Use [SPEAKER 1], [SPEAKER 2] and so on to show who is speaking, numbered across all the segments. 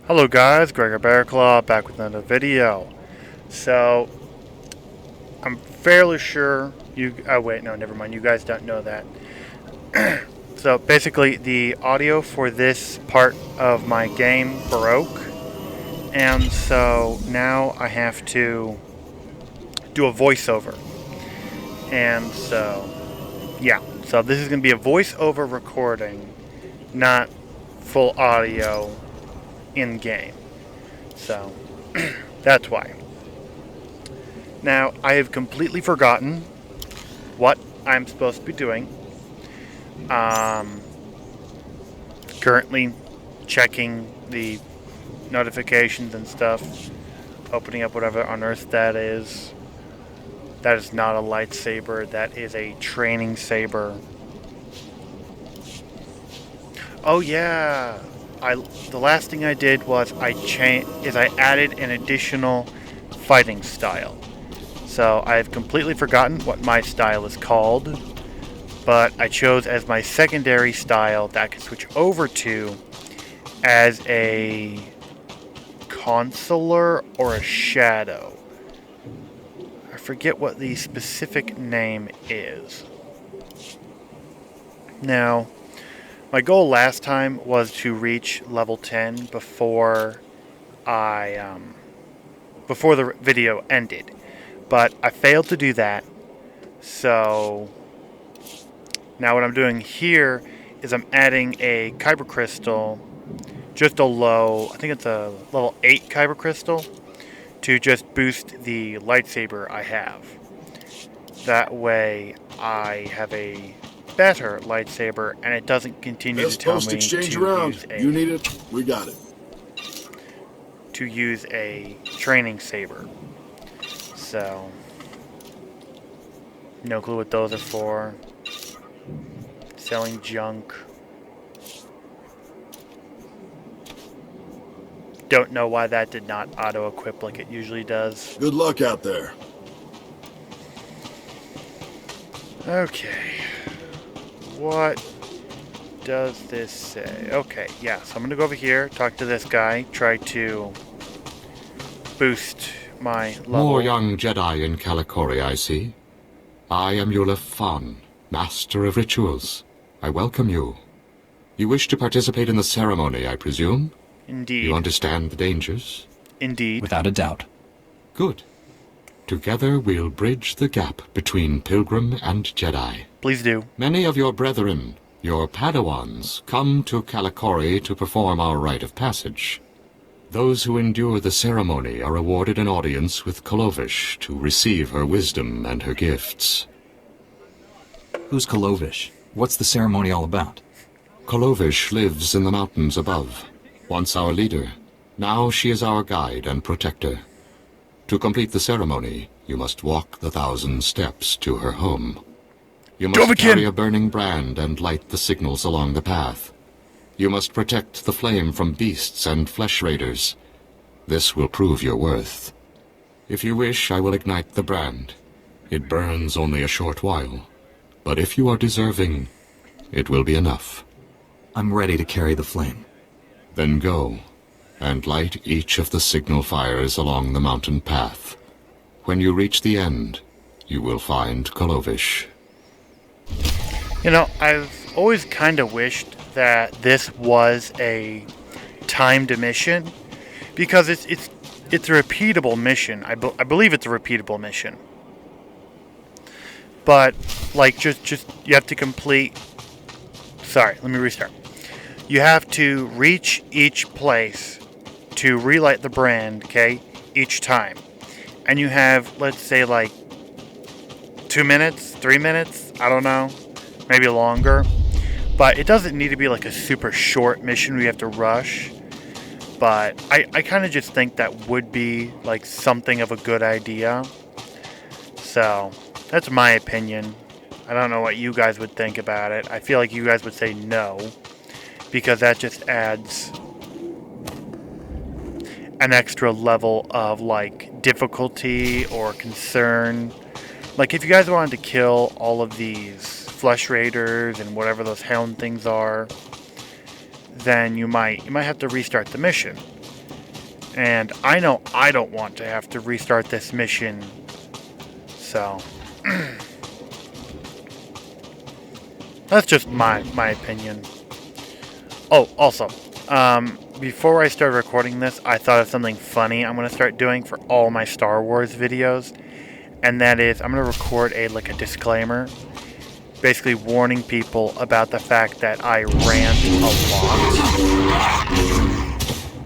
[SPEAKER 1] Hello guys, Gregor Bearclaw back with another video. So, I'm fairly sure oh wait, no, never mind, you guys don't know that. So basically the audio for this part of my game broke, and so now I have to do a voiceover. And so, yeah, so this is going to be a voiceover recording, not full audio in game. So, that's why. Now, I have completely forgotten what I'm supposed to be doing. Currently checking the notifications and stuff, opening up whatever on earth that is. That is not a lightsaber, that is a training saber. Oh yeah, the last thing I did was I added an additional fighting style. So I've completely forgotten what my style is called, but I chose as my secondary style that I can switch over to as a consular or a shadow. I forget what the specific name is. Now, my goal last time was to reach level 10 before before the video ended, but I failed to do that. So now what I'm doing here is I'm adding a kyber crystal, just a low, I think it's a level 8 kyber crystal, to just boost the lightsaber I have. That way I have a better lightsaber and it doesn't continue to tell me
[SPEAKER 2] exchange
[SPEAKER 1] to
[SPEAKER 2] around.
[SPEAKER 1] use
[SPEAKER 2] You need it, we got it.
[SPEAKER 1] To use a training saber. So, no clue what those are for. Selling junk. Don't know why that did not auto-equip like it usually does.
[SPEAKER 2] Good luck out there.
[SPEAKER 1] Okay. What does this say? Okay, yeah, so I'm gonna go over here, talk to this guy, try to boost my level.
[SPEAKER 3] More young Jedi in Kalikori, I see. I am Yulef Fan, Master of Rituals. I welcome you. You wish to participate in the ceremony, I presume?
[SPEAKER 1] Indeed.
[SPEAKER 3] You understand the dangers?
[SPEAKER 1] Indeed.
[SPEAKER 4] Without a doubt.
[SPEAKER 3] Good. Together we'll bridge the gap between Pilgrim and Jedi.
[SPEAKER 1] Please do.
[SPEAKER 3] Many of your brethren, your Padawans, come to Kalikori to perform our rite of passage. Those who endure the ceremony are awarded an audience with Kolovish to receive her wisdom and her gifts.
[SPEAKER 4] Who's Kolovish? What's the ceremony all about?
[SPEAKER 3] Kolovish lives in the mountains above. Once our leader, now she is our guide and protector. To complete the ceremony, you must walk the 1,000 steps to her home. You must carry a burning brand and light the signals along the path. You must protect the flame from beasts and flesh raiders. This will prove your worth. If you wish, I will ignite the brand. It burns only a short while, but if you are deserving, it will be enough.
[SPEAKER 4] I'm ready to carry the flame.
[SPEAKER 3] Then go, and light each of the signal fires along the mountain path. When you reach the end, you will find Kolovish.
[SPEAKER 1] You know, I've always kind of wished that this was a timed mission, because it's a repeatable mission. I believe it's a repeatable mission. But like just you have to complete. Sorry, let me restart. You have to reach each place to relight the brand, okay, each time. And you have, let's say, like 2 minutes, 3 minutes, I don't know, maybe longer. But it doesn't need to be like a super short mission where you have to rush. But I kind of just think that would be like something of a good idea. So, that's my opinion. I don't know what you guys would think about it. I feel like you guys would say no, because that just adds an extra level of like difficulty or concern. Like if you guys wanted to kill all of these flesh raiders and whatever those hound things are, then you might have to restart the mission. And I know I don't want to have to restart this mission, so that's just my opinion. Oh, also, before I started recording this, I thought of something funny I'm going to start doing for all my Star Wars videos, and that is I'm going to record a disclaimer, basically warning people about the fact that I rant a lot.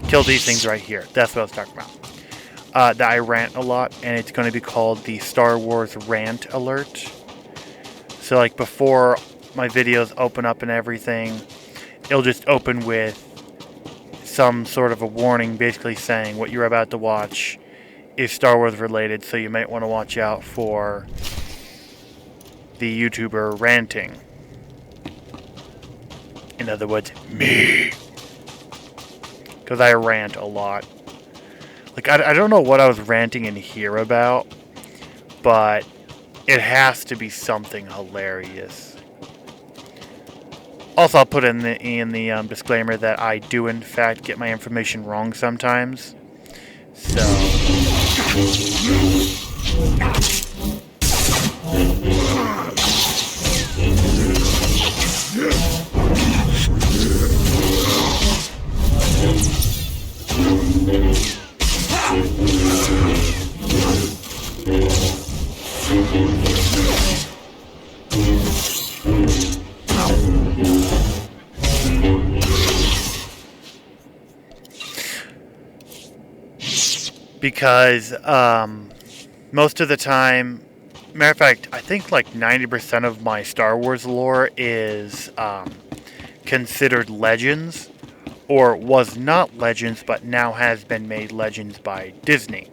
[SPEAKER 1] Kill these things right here. That's what I was talking about. That I rant a lot, and it's going to be called the Star Wars Rant Alert. So, like, before my videos open up and everything, it'll just open with some sort of a warning, basically saying what you're about to watch is Star Wars related, so you might want to watch out for the YouTuber ranting. In other words, me. Because I rant a lot. Like, I don't know what I was ranting in here about, but it has to be something hilarious. Also, I'll put in the disclaimer that I do, in fact, get my information wrong sometimes. So... Because most of the time, matter of fact, I think like 90% of my Star Wars lore is considered legends, or was not legends, but now has been made legends by Disney.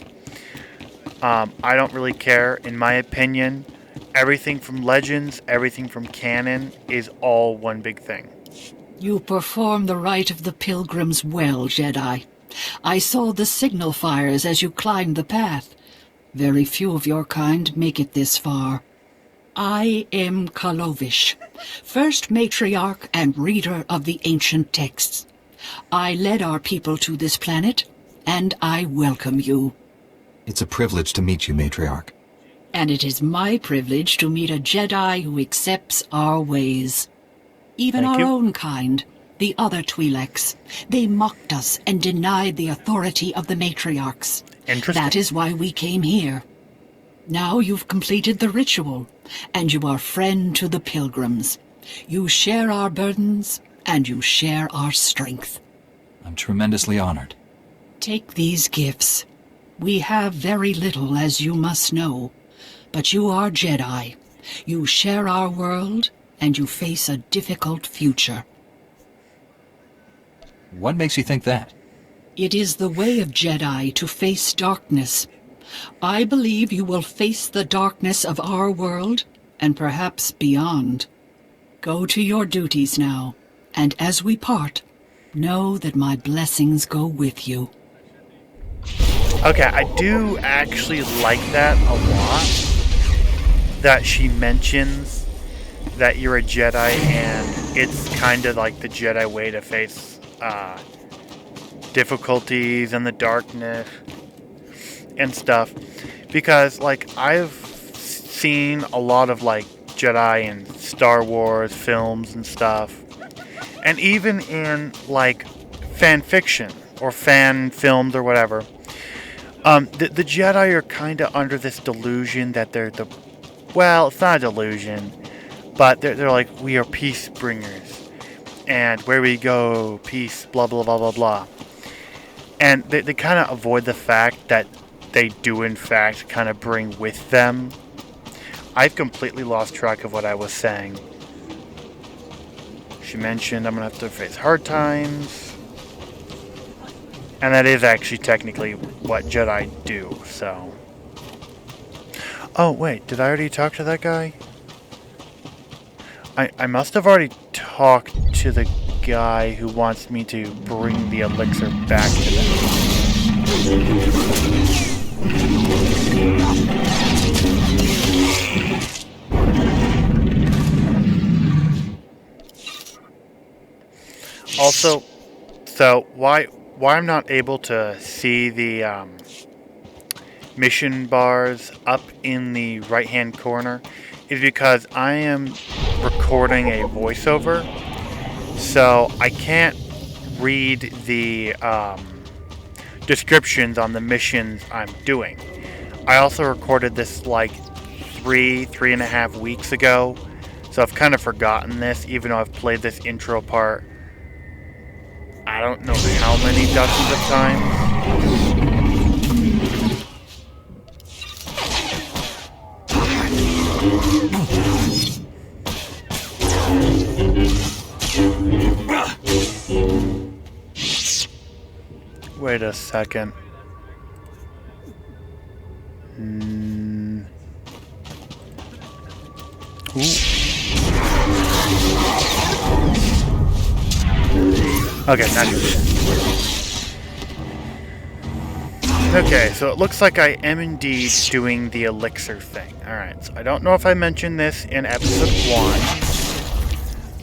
[SPEAKER 1] I don't really care. In my opinion, everything from legends, everything from canon is all one big thing.
[SPEAKER 5] You perform the rite of the pilgrims well, Jedi. I saw the signal fires as you climbed the path. Very few of your kind make it this far. I am Kalovish, first matriarch and reader of the ancient texts. I led our people to this planet, and I welcome you.
[SPEAKER 4] It's a privilege to meet you, Matriarch.
[SPEAKER 5] And it is my privilege to meet a Jedi who accepts our ways. Even
[SPEAKER 1] Thank
[SPEAKER 5] our
[SPEAKER 1] you.
[SPEAKER 5] own kind, the other Twi'leks, they mocked us and denied the authority of the matriarchs.
[SPEAKER 1] Interesting.
[SPEAKER 5] That is why we came here. Now you've completed the ritual, and you are friend to the pilgrims. You share our burdens, and you share our strength.
[SPEAKER 4] I'm tremendously honored.
[SPEAKER 5] Take these gifts. We have very little, as you must know, but you are Jedi. You share our world, and you face a difficult future.
[SPEAKER 4] What makes you think that?
[SPEAKER 5] It is the way of Jedi to face darkness. I believe you will face the darkness of our world, and perhaps beyond. Go to your duties now, and as we part, know that my blessings go with you.
[SPEAKER 1] Okay, I do actually like that a lot. That she mentions that you're a Jedi, and it's kind of like the Jedi way to face difficulties and the darkness and stuff. Because, like, I've seen a lot of, like, Jedi in Star Wars films and stuff. And even in, like, fan fiction or fan films or whatever. The Jedi are kind of under this delusion that they're the... Well, it's not a delusion, but they're like, we are peace bringers. And where we go, peace, blah, blah, blah, blah, blah. And they kind of avoid the fact that they do, in fact, kind of bring with them. I've completely lost track of what I was saying. She mentioned I'm going to have to face hard times. And that is actually technically what Jedi do, so... Oh, wait, did I already talk to that guy? I must have already talked to the guy who wants me to bring the elixir back to them. Also, So why I'm not able to see the mission bars up in the right hand corner is because I am recording a voiceover, so I can't read the descriptions on the missions I'm doing. I also recorded this like 3.5 weeks ago, so I've kind of forgotten this, even though I've played this intro part I don't know how many dozens of times. Wait a second. Ooh. Okay, not good. Okay, so it looks like I am indeed doing the elixir thing. Alright, so I don't know if I mentioned this in episode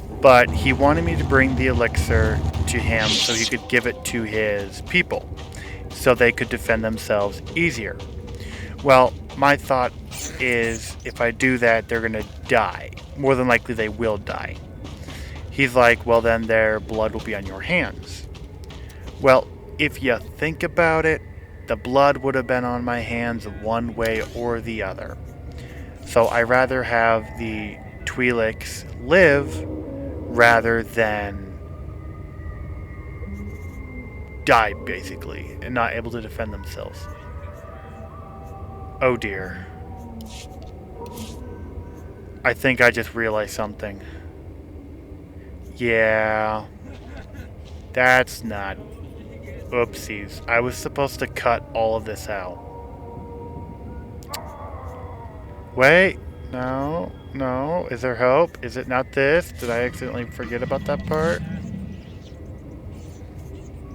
[SPEAKER 1] 1, but he wanted me to bring the elixir to him so he could give it to his people, so they could defend themselves easier. Well, my thought is if I do that, they're gonna die. More than likely they will die. He's like, well then their blood will be on your hands. Well, if you think about it, the blood would have been on my hands one way or the other. So I rather have the Twi'leks live rather than die, basically, and not able to defend themselves. Oh dear. I think I just realized something. Yeah. That's not... Oopsies. I was supposed to cut all of this out. Wait. No. No. Is there hope? Is it not this? Did I accidentally forget about that part?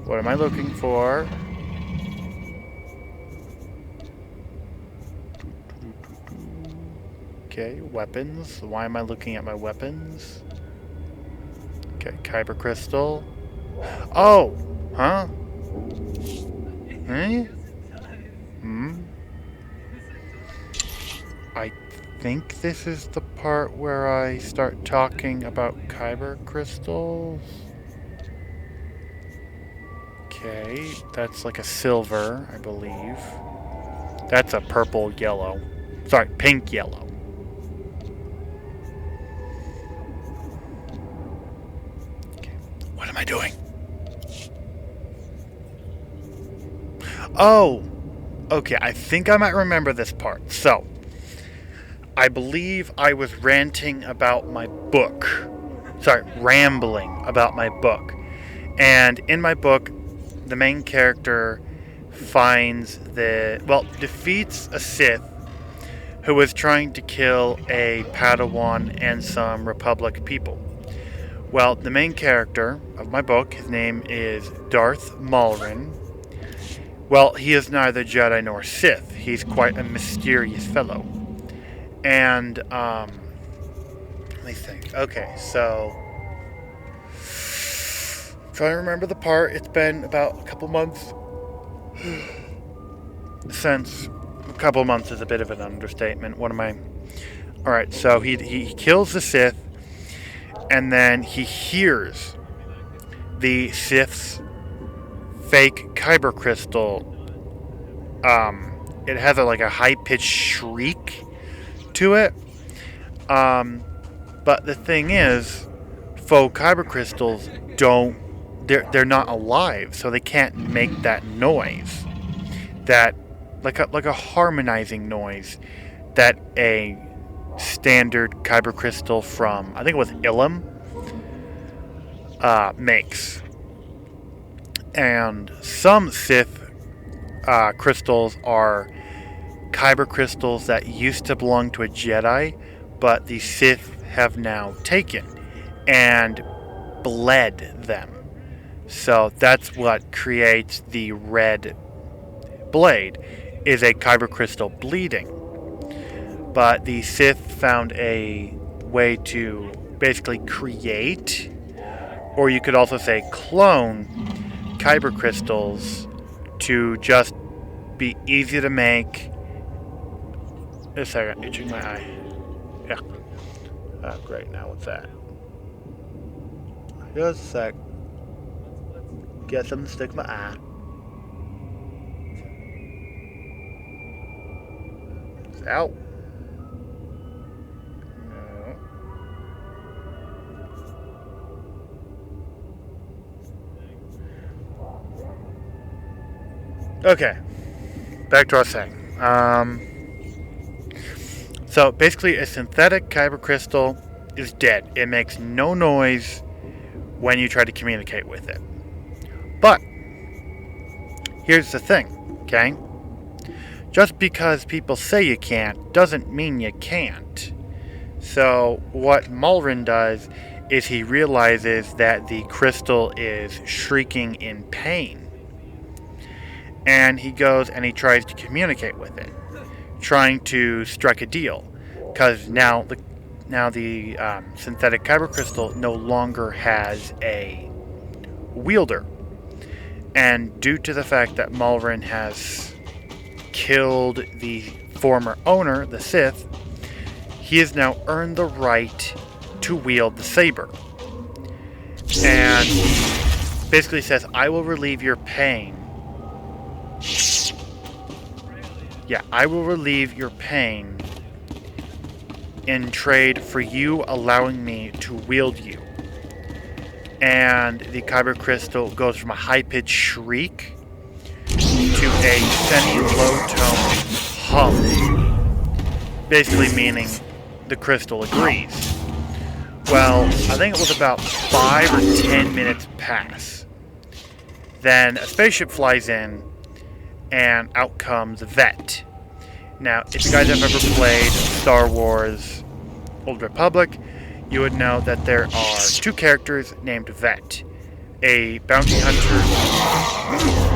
[SPEAKER 1] What am I looking for? Okay, weapons. Why am I looking at my weapons? Okay, Kyber Crystal. Oh! Huh? Eh? I think this is the part where I start talking about Kyber Crystals. Okay, that's like a silver, I believe. That's a purple yellow. Sorry, pink yellow. Okay, what am I doing? Oh! Okay, I think I might remember this part. So, I believe I was ranting about my book. Sorry, rambling about my book. And in my book, the main character defeats a Sith who was trying to kill a Padawan and some Republic people. Well, the main character of my book, his name is Darth Malrin. Well, he is neither Jedi nor Sith. He's quite a mysterious fellow. And, let me think. Okay, so... trying to remember the part. It's been about a couple months since... A couple months is a bit of an understatement. What am I... Alright, so he kills the Sith, and then he hears the Sith's fake Kyber Crystal. It has a high-pitched shriek to it. But the thing is, faux Kyber Crystals they're not alive, so they can't make that noise. That like a harmonizing noise that a standard Kyber Crystal from, I think it was Ilum, makes. And some Sith crystals are Kyber crystals that used to belong to a Jedi, but the Sith have now taken and bled them. So that's what creates the red blade, is a Kyber crystal bleeding. But the Sith found a way to basically create, or you could also say clone, kyber crystals to just be easy to make. A second, itching my eye. Yeah. Great, now what's that? Just a sec. Get something to stick in my eye. It's out. No. Okay. Back to what I was saying. So basically, a synthetic kyber crystal is dead. It makes no noise when you try to communicate with it. But here's the thing, okay? Just because people say you can't doesn't mean you can't. So what Mulrin does is he realizes that the crystal is shrieking in pain. And he goes and he tries to communicate with it, trying to strike a deal. Because now the synthetic kyber crystal no longer has a wielder. And due to the fact that Mulrin has killed the former owner, the Sith, he has now earned the right to wield the saber. And basically says, I will relieve your pain. Yeah, I will relieve your pain in trade for you allowing me to wield you. And the kyber crystal goes from a high-pitched shriek to a semi-low-tone hum, basically meaning the crystal agrees. Well, I think it was about 5 or 10 minutes pass. Then a spaceship flies in, and out comes Vet. Now, if you guys have ever played Star Wars Old Republic, you would know that there are two characters named Vet. A bounty hunter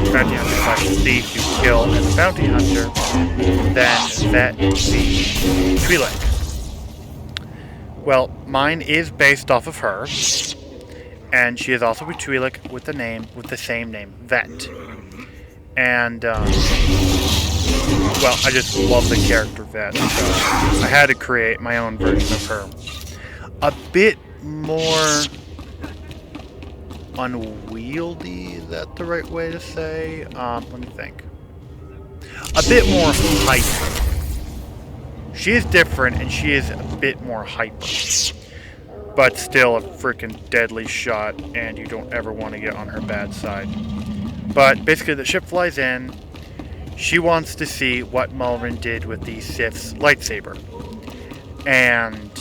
[SPEAKER 1] slash thief you kill as a bounty hunter, then Vet the Twi'lek. Well, mine is based off of her, and she is also a Twi'lek with the same name, Vet. And well, I just love the character Vet, so I had to create my own version of her. A bit more unwieldy, is that the right way to say? Let me think. A bit more hyper. She is different, and she is a bit more hyper. But still a freaking deadly shot, and you don't ever want to get on her bad side. But basically, the ship flies in. She wants to see what Mulrin did with the Sith's lightsaber. And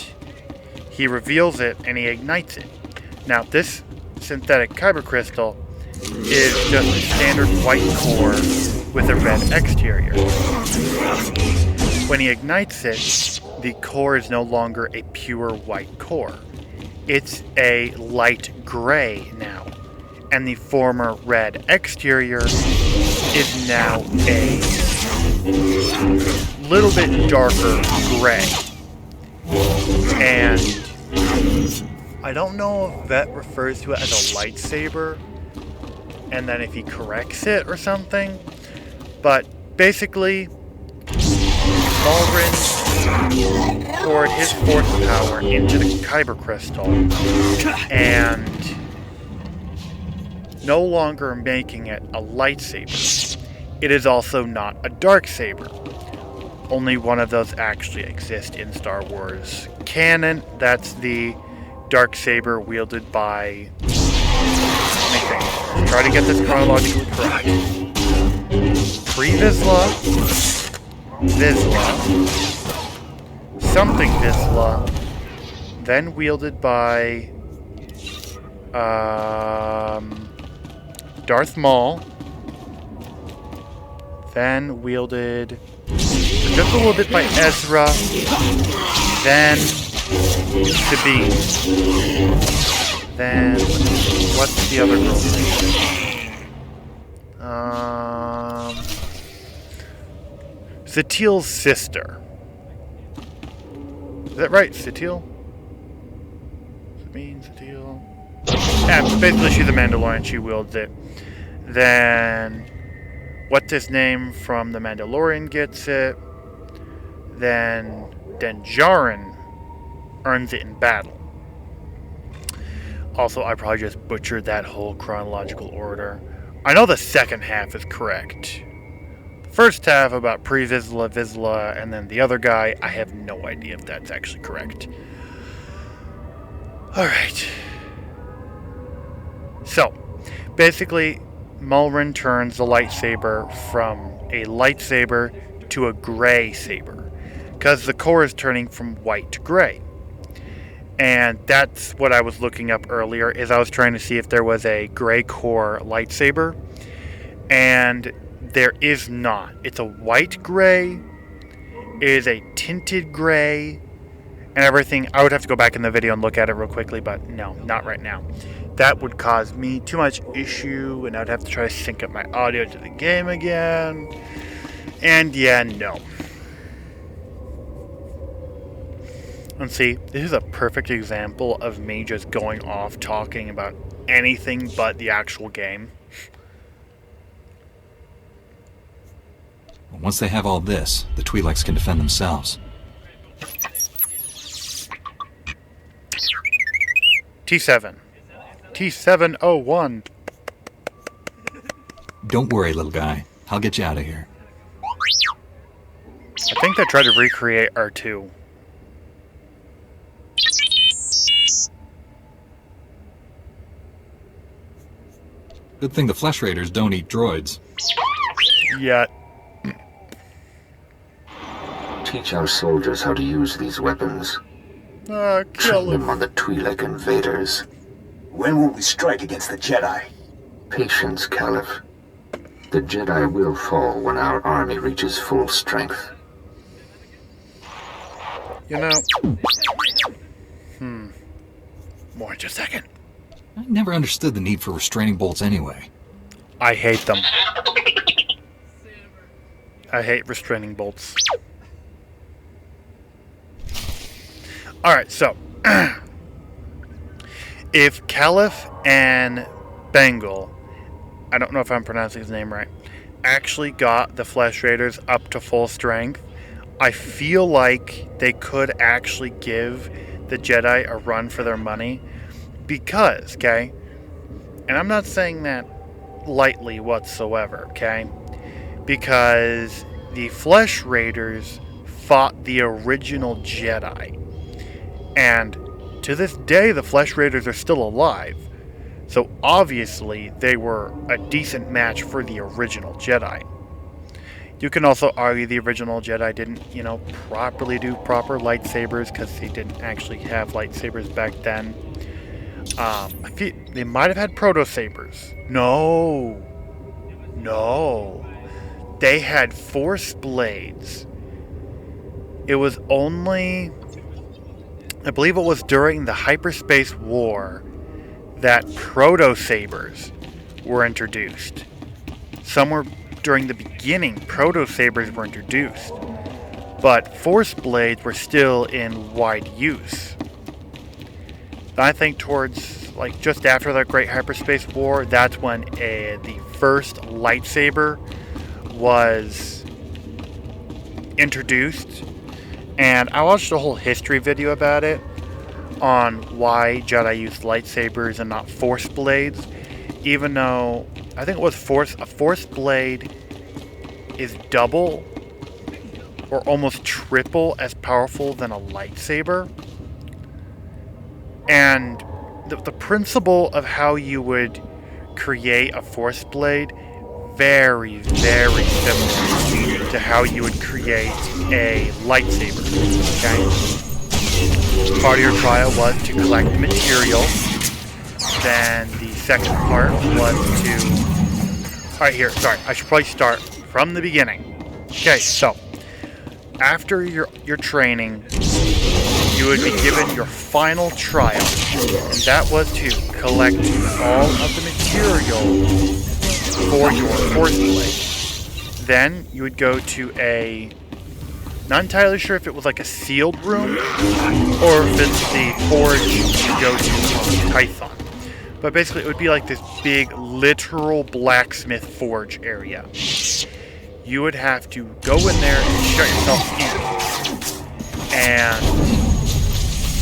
[SPEAKER 1] he reveals it, and he ignites it. Now, this synthetic kyber crystal is just a standard white core with a red exterior. When he ignites it, the core is no longer a pure white core. It's a light gray now. And the former red exterior is now a little bit darker gray. And I don't know if Vet refers to it as a lightsaber, and then if he corrects it or something. But basically, Mulrin poured his force power into the kyber crystal, and no longer making it a lightsaber, it is also not a dark saber. Only one of those actually exists in Star Wars canon. That's the dark saber wielded by... Let me think. Let's try to get this chronologically correct. Pre-Vizsla, Vizsla, something Vizsla, then wielded by Darth Maul, then wielded just a little bit by Ezra, then Sabine, then what's the other girl's name? Satil's sister. Is that right, Satil? Sabine, Satil. Yeah, basically she's a Mandalorian, she wields it. Then, what's his name from The Mandalorian gets it. Then Jaren earns it in battle. Also, I probably just butchered that whole chronological order. I know the second half is correct. The first half about pre-Vizsla, Vizsla, and then the other guy, I have no idea if that's actually correct. Alright. So, basically, Mulrin turns the lightsaber from a lightsaber to a gray saber, because the core is turning from white to gray. And that's what I was looking up earlier, is I was trying to see if there was a gray core lightsaber, and there is not. It's a white gray, it is a tinted gray, and everything. I would have to go back in the video and look at it real quickly, but no, not right now. That would cause me too much issue, and I'd have to try to sync up my audio to the game again. And yeah, no. And see, this is a perfect example of me just going off talking about anything but the actual game.
[SPEAKER 4] Once they have all this, the Twi'leks can defend themselves.
[SPEAKER 1] T7. T701.
[SPEAKER 4] Don't worry, little guy. I'll get you out of here.
[SPEAKER 1] I think they tried to recreate R2.
[SPEAKER 4] Good thing the Flesh Raiders don't eat droids.
[SPEAKER 1] Yet.
[SPEAKER 6] Teach our soldiers how to use these weapons.
[SPEAKER 1] Kill
[SPEAKER 6] Train
[SPEAKER 1] him.
[SPEAKER 6] them on the Twi'lek invaders.
[SPEAKER 7] When will we strike against the Jedi?
[SPEAKER 6] Patience, Caliph. The Jedi will fall when our army reaches full strength.
[SPEAKER 1] You know. More in just a second.
[SPEAKER 4] I never understood the need for restraining bolts anyway.
[SPEAKER 1] I hate them. I hate restraining bolts. Alright, so. If Caliph and Bengal, I don't know if I'm pronouncing his name right, actually got the Flesh Raiders up to full strength, I feel like they could actually give the Jedi a run for their money. Because, okay, and I'm not saying that lightly whatsoever, okay, because the Flesh Raiders fought the original Jedi, and to this day the Flesh Raiders are still alive, so obviously they were a decent match for the original Jedi. You can also argue the original Jedi didn't, properly do proper lightsabers, because they didn't actually have lightsabers back then. I feel they might have had proto-sabers. No. They had Force blades. It was only, I believe it was during the Hyperspace War that proto-sabers were introduced. Somewhere during the beginning, proto-sabers were introduced. But Force blades were still in wide use. I think towards, just after that Great Hyperspace War, that's when the first lightsaber was introduced. And I watched a whole history video about it, on why Jedi used lightsabers and not Force blades. Even though, I think it was a Force blade is double or almost triple as powerful than a lightsaber. And the principle of how you would create a Force blade, very, very similar to how you would create a lightsaber. Okay? Part of your trial was to collect the material. Then the second part was to... Alright, here, sorry, I should probably start from the beginning. Okay, so, after your training, you would be given your final trial, and that was to collect all of the material for your Force blade. Then you would go to a, not entirely sure if it was like a sealed room, or if it's the forge you go to on Tython. But basically, it would be like this big, literal blacksmith forge area. You would have to go in there and shut yourself in. And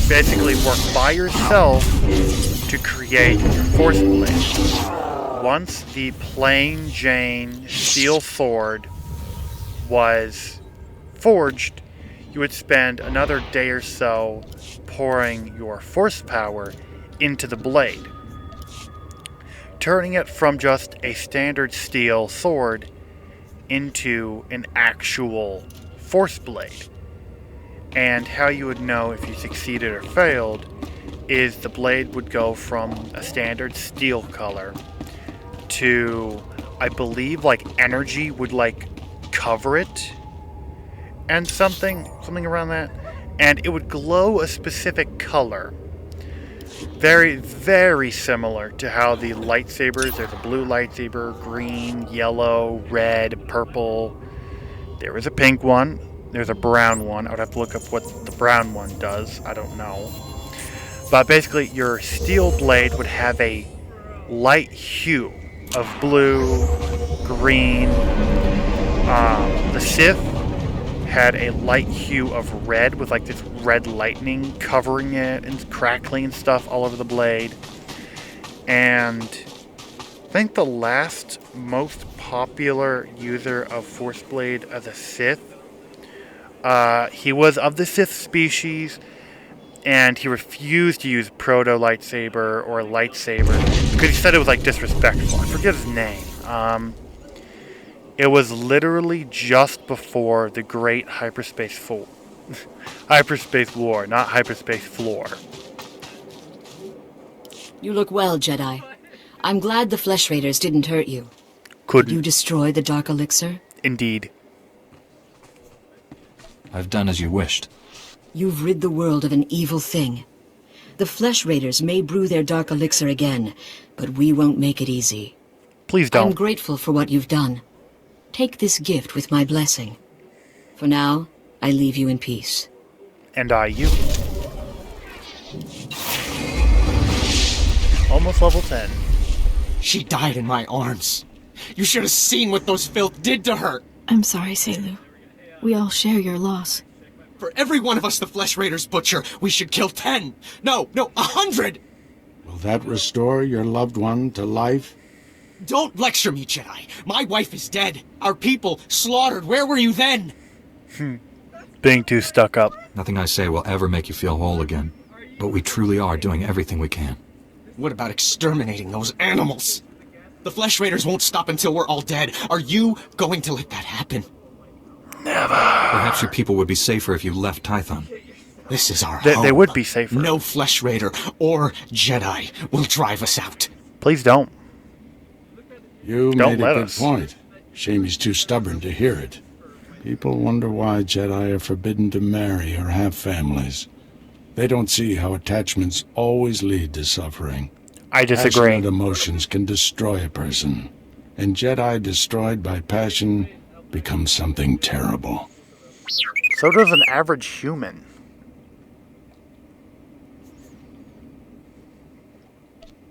[SPEAKER 1] basically work by yourself to create your force blade. Once the plain Jane steel sword was forged, you would spend another day or so pouring your force power into the blade, turning it from just a standard steel sword into an actual force blade. And how you would know if you succeeded or failed is the blade would go from a standard steel color to, I believe, like energy would like cover it and something around that, and it would glow a specific color. Very, very similar to how the lightsabers, there's a blue lightsaber, green, yellow, red, purple. There was a pink one. There's a brown one. I would have to look up what the brown one does. I don't know. But basically, your steel blade would have a light hue of blue, green. The Sith had a light hue of red with like this red lightning covering it and crackling and stuff all over the blade. And I think the last most popular user of Force Blade as a Sith, he was of the Sith species, and he refused to use proto lightsaber or lightsaber because he said it was like disrespectful. I forget his name. It was literally just before the Great Hyperspace War, not Hyperspace Floor.
[SPEAKER 8] You look well, Jedi. I'm glad the Flesh Raiders didn't hurt you.
[SPEAKER 1] Couldn't.
[SPEAKER 8] Did you destroy the Dark Elixir?
[SPEAKER 1] Indeed.
[SPEAKER 4] I've done as you wished.
[SPEAKER 8] You've rid the world of an evil thing. The Flesh Raiders may brew their Dark Elixir again, but we won't make it easy.
[SPEAKER 1] Please don't.
[SPEAKER 8] I'm grateful for what you've done. Take this gift with my blessing. For now, I leave you in peace.
[SPEAKER 1] And I you. Almost level 10.
[SPEAKER 9] She died in my arms. You should have seen what those filth did to her.
[SPEAKER 10] I'm sorry, Selu. We all share your loss.
[SPEAKER 9] For every one of us the Flesh Raiders butcher, we should kill 10. No, 100!
[SPEAKER 11] Will that restore your loved one to life?
[SPEAKER 9] Don't lecture me, Jedi. My wife is dead. Our people slaughtered. Where were you then?
[SPEAKER 1] Being too stuck up.
[SPEAKER 4] Nothing I say will ever make you feel whole again. But we truly are doing everything we can.
[SPEAKER 9] What about exterminating those animals? The Flesh Raiders won't stop until we're all dead. Are you going to let that happen?
[SPEAKER 1] Never.
[SPEAKER 4] Perhaps your people would be safer if you left Tython.
[SPEAKER 9] This is our home.
[SPEAKER 1] They would be safer.
[SPEAKER 9] No Flesh Raider or Jedi will drive us out.
[SPEAKER 1] Please don't.
[SPEAKER 11] You
[SPEAKER 1] Don't
[SPEAKER 11] made a
[SPEAKER 1] let
[SPEAKER 11] good
[SPEAKER 1] us.
[SPEAKER 11] point. Shame he's too stubborn to hear it. People wonder why Jedi are forbidden to marry or have families. They don't see how attachments always lead to suffering.
[SPEAKER 1] I disagree.
[SPEAKER 11] Passionate emotions can destroy a person. And Jedi destroyed by passion become something terrible.
[SPEAKER 1] So does an average human.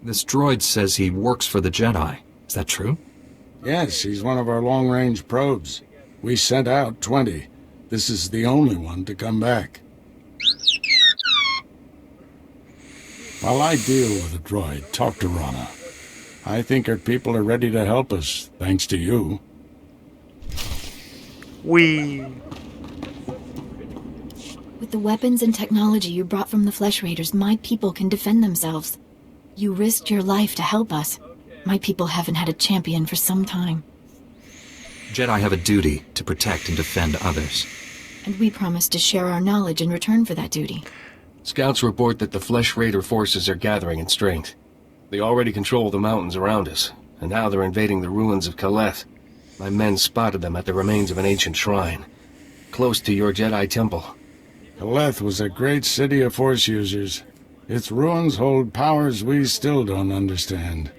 [SPEAKER 4] This droid says he works for the Jedi. Is that true?
[SPEAKER 11] Yes, he's one of our long-range probes. We sent out 20. This is the only one to come back. While I deal with the droid, talk to Rana. I think her people are ready to help us, thanks to you.
[SPEAKER 10] With the weapons and technology you brought from the Flesh Raiders, my people can defend themselves. You risked your life to help us. My people haven't had a champion for some time.
[SPEAKER 4] Jedi have a duty to protect and defend others.
[SPEAKER 10] And we promised to share our knowledge in return for that duty.
[SPEAKER 12] Scouts report that the Flesh Raider forces are gathering in strength. They already control the mountains around us, and now they're invading the ruins of Kaleth. My men spotted them at the remains of an ancient shrine, close to your Jedi temple.
[SPEAKER 11] Kaleth was a great city of Force users. Its ruins hold powers we still don't understand.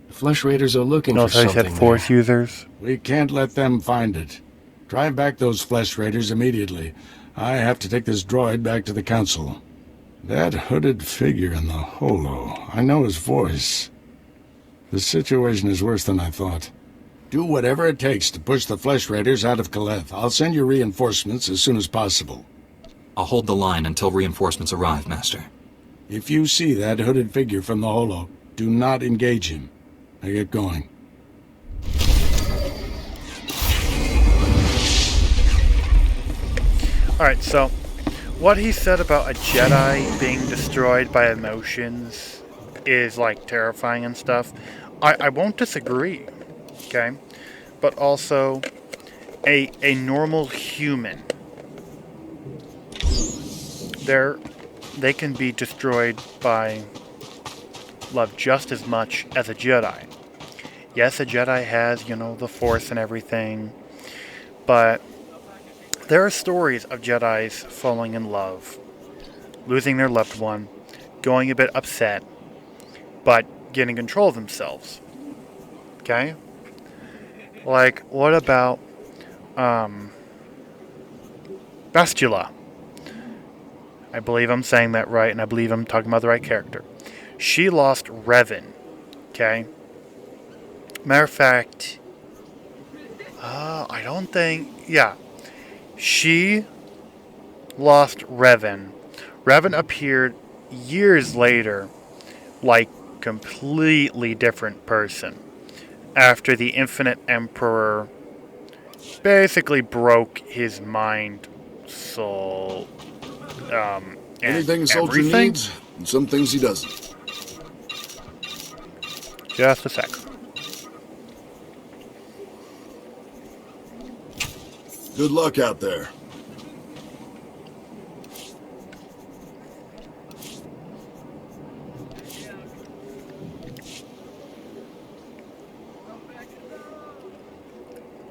[SPEAKER 12] The Flesh Raiders are looking
[SPEAKER 1] No,
[SPEAKER 12] for
[SPEAKER 1] so he
[SPEAKER 12] something
[SPEAKER 1] said Force
[SPEAKER 12] there.
[SPEAKER 1] users.
[SPEAKER 11] We can't let them find it. Drive back those Flesh Raiders immediately. I have to take this droid back to the Council. That hooded figure in the holo, I know his voice. The situation is worse than I thought. Do whatever it takes to push the Flesh Raiders out of Caleth. I'll send you reinforcements as soon as possible.
[SPEAKER 4] I'll hold the line until reinforcements arrive, Master.
[SPEAKER 11] If you see that hooded figure from the holo, do not engage him. Now get going.
[SPEAKER 1] Alright, so what he said about a Jedi being destroyed by emotions is like terrifying and stuff. I won't disagree, okay? But also, a normal human, they can be destroyed by love just as much as a Jedi. Yes, a Jedi has, you know, the Force and everything, but there are stories of Jedis falling in love, losing their loved one, going a bit upset, but getting control of themselves. Okay? Like, what about Bastila? I believe I'm saying that right, and I believe I'm talking about the right character. She lost Revan. Okay? Matter of fact, I don't think... Yeah. She lost Revan. Revan appeared years later, like completely different person, after the Infinite Emperor basically broke his mind, soul,
[SPEAKER 2] anything a soldier
[SPEAKER 1] everything.
[SPEAKER 2] needs, and some things he doesn't.
[SPEAKER 1] Just a sec.
[SPEAKER 2] Good luck out there.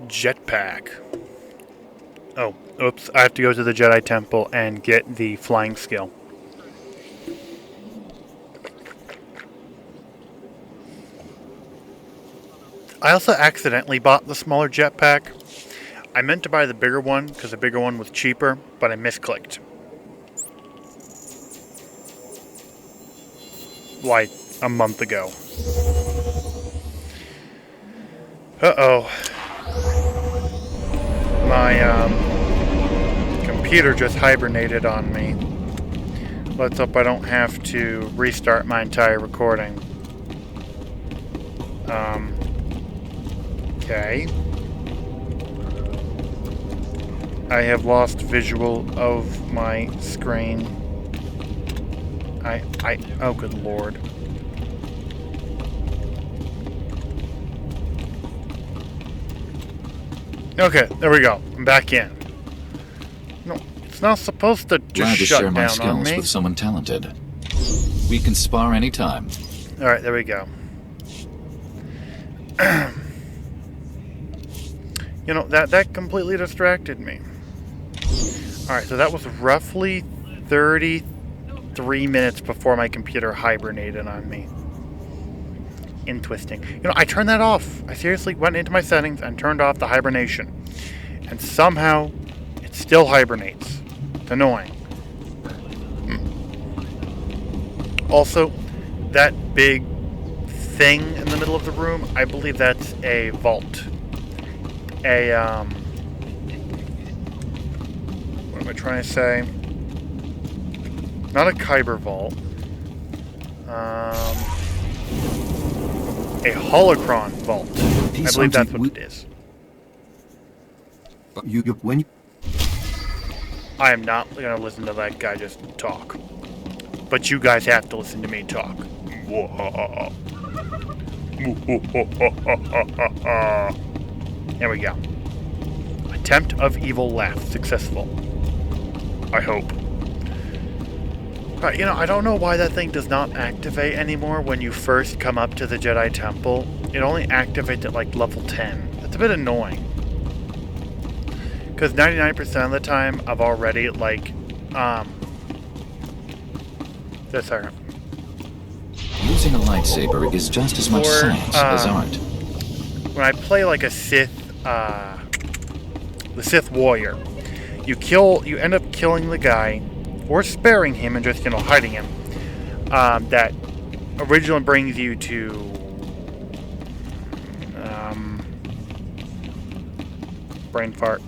[SPEAKER 1] Jetpack. Oh, oops. I have to go to the Jedi Temple and get the flying skill. I also accidentally bought the smaller jetpack. I meant to buy the bigger one because the bigger one was cheaper, but I misclicked. Like a month ago. Uh-oh. My computer just hibernated on me. Let's hope I don't have to restart my entire recording. Okay. I have lost visual of my screen. Oh good lord. Okay, there we go. I'm back in. No, it's not supposed to just
[SPEAKER 13] Glad to
[SPEAKER 1] shut
[SPEAKER 13] share my
[SPEAKER 1] down on
[SPEAKER 13] skills
[SPEAKER 1] me.
[SPEAKER 13] with someone talented. We can spar anytime.
[SPEAKER 1] Alright, there we go. You know, that completely distracted me. Alright, so that was roughly 33 minutes before my computer hibernated on me. Interesting. You know, I turned that off. I seriously went into my settings and turned off the hibernation. And somehow, it still hibernates. It's annoying. Also, that big thing in the middle of the room, I believe that's a vault. What am I trying to say? Not a Kyber vault. A holocron vault. I believe that's what it is. I am not going to listen to that guy just talk. But you guys have to listen to me talk. There we go. Attempt of evil laugh successful. I hope. Right, you know, I don't know why that thing does not activate anymore when you first come up to the Jedi Temple. It only activates at like level 10. That's a bit annoying. Because 99% of the time I've already like, just a second.
[SPEAKER 13] Using a lightsaber is just as much science as art.
[SPEAKER 1] When I play like a Sith, the Sith warrior, you end up killing the guy, or sparing him and just, you know, hiding him. That originally brings you to brain fart.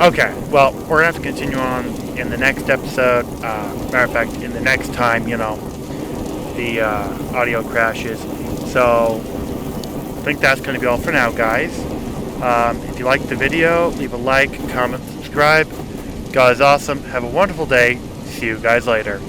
[SPEAKER 1] Okay, well, we're going to have to continue on in the next episode. Matter of fact, in the next time, you know, the audio crashes. So, I think that's going to be all for now, guys. If you liked the video, leave a like, comment, subscribe. God is awesome. Have a wonderful day. See you guys later.